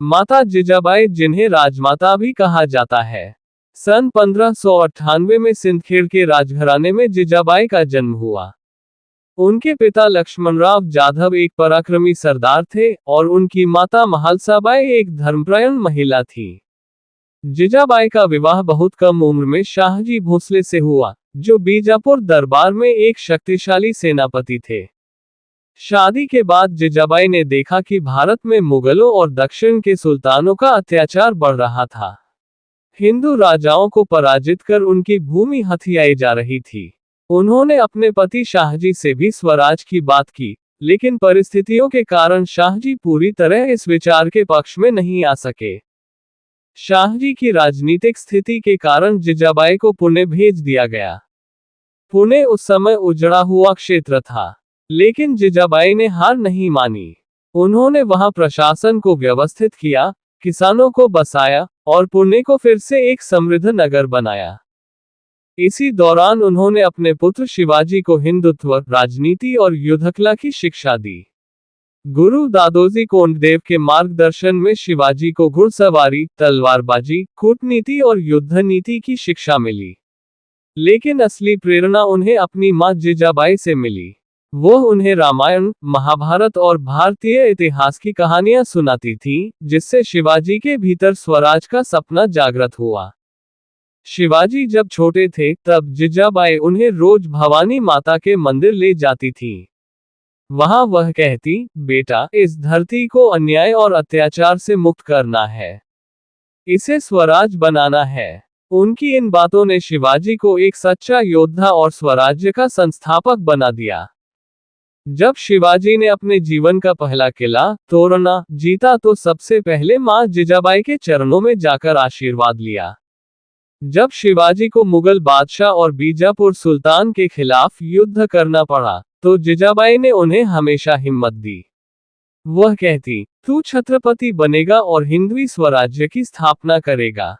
माता जिजाबाई, जिन्हें राजमाता भी कहा जाता है, सन 1598 में सिंदखेड़ के राजघराने में जिजाबाई का जन्म हुआ। उनके पिता लक्ष्मणराव जाधव एक पराक्रमी सरदार थे और उनकी माता महालसाबाई एक धर्मपरायण महिला थी। जिजाबाई का विवाह बहुत कम उम्र में शाहजी भोसले से हुआ, जो बीजापुर दरबार में एक शक्तिशाली सेनापति थे। शादी के बाद जिजाबाई ने देखा कि भारत में मुगलों और दक्षिण के सुल्तानों का अत्याचार बढ़ रहा था। हिंदू राजाओं को पराजित कर उनकी भूमि हथियाई जा रही थी। उन्होंने अपने पति शाहजी से भी स्वराज की बात की, लेकिन परिस्थितियों के कारण शाहजी पूरी तरह इस विचार के पक्ष में नहीं आ सके। शाहजी की राजनीतिक स्थिति के कारण जिजाबाई को पुणे भेज दिया गया। पुणे उस समय उजड़ा हुआ क्षेत्र था, लेकिन जिजाबाई ने हार नहीं मानी। उन्होंने वहां प्रशासन को व्यवस्थित किया, किसानों को बसाया और पुणे को फिर से एक समृद्ध नगर बनाया। इसी दौरान उन्होंने अपने पुत्र शिवाजी को हिंदुत्व, राजनीति और युद्धकला की शिक्षा दी। गुरु दादोजी कोंडदेव के मार्गदर्शन में शिवाजी को घुड़सवारी, तलवारबाजी, कूटनीति और युद्ध नीति की शिक्षा मिली। लेकिन असली प्रेरणा उन्हें अपनी मां जिजाबाई से मिली। वो उन्हें रामायण, महाभारत और भारतीय इतिहास की कहानियां सुनाती थीं, जिससे शिवाजी के भीतर स्वराज का सपना जागृत हुआ। शिवाजी जब छोटे थे, तब जिजाबाई उन्हें रोज भवानी माता के मंदिर ले जाती थीं। वहां वह कहती, बेटा, इस धरती को अन्याय और अत्याचार से मुक्त करना है। इसे स्वराज बनाना है। उनकी इन बातों ने शिवाजी को एक सच्चा योद्धा और स्वराज्य का संस्थापक बना दिया। जब शिवाजी ने अपने जीवन का पहला किला, तोरना, जीता तो सबसे पहले मां जिजाबाई के चरणों में जाकर आशीर्वाद लिया। जब शिवाजी को मुगल बादशाह और बीजापुर सुल्तान के खिलाफ युद्ध करना पड़ा, तो जिजाबाई ने उन्हें हमेशा हिम्मत दी। वह कहती, तू छत्रपति बनेगा और हिंदवी स्वराज्य की स्थापना करेगा।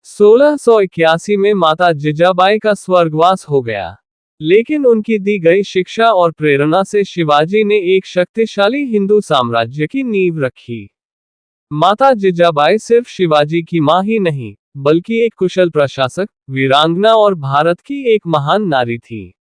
1681 में माता जिजाबाई का स्वर्गवास हो गया, लेकिन उनकी दी गई शिक्षा और प्रेरणा से शिवाजी ने एक शक्तिशाली हिंदू साम्राज्य की नींव रखी। माता जिजाबाई सिर्फ शिवाजी की मां ही नहीं, बल्कि एक कुशल प्रशासक, वीरांगना और भारत की एक महान नारी थी।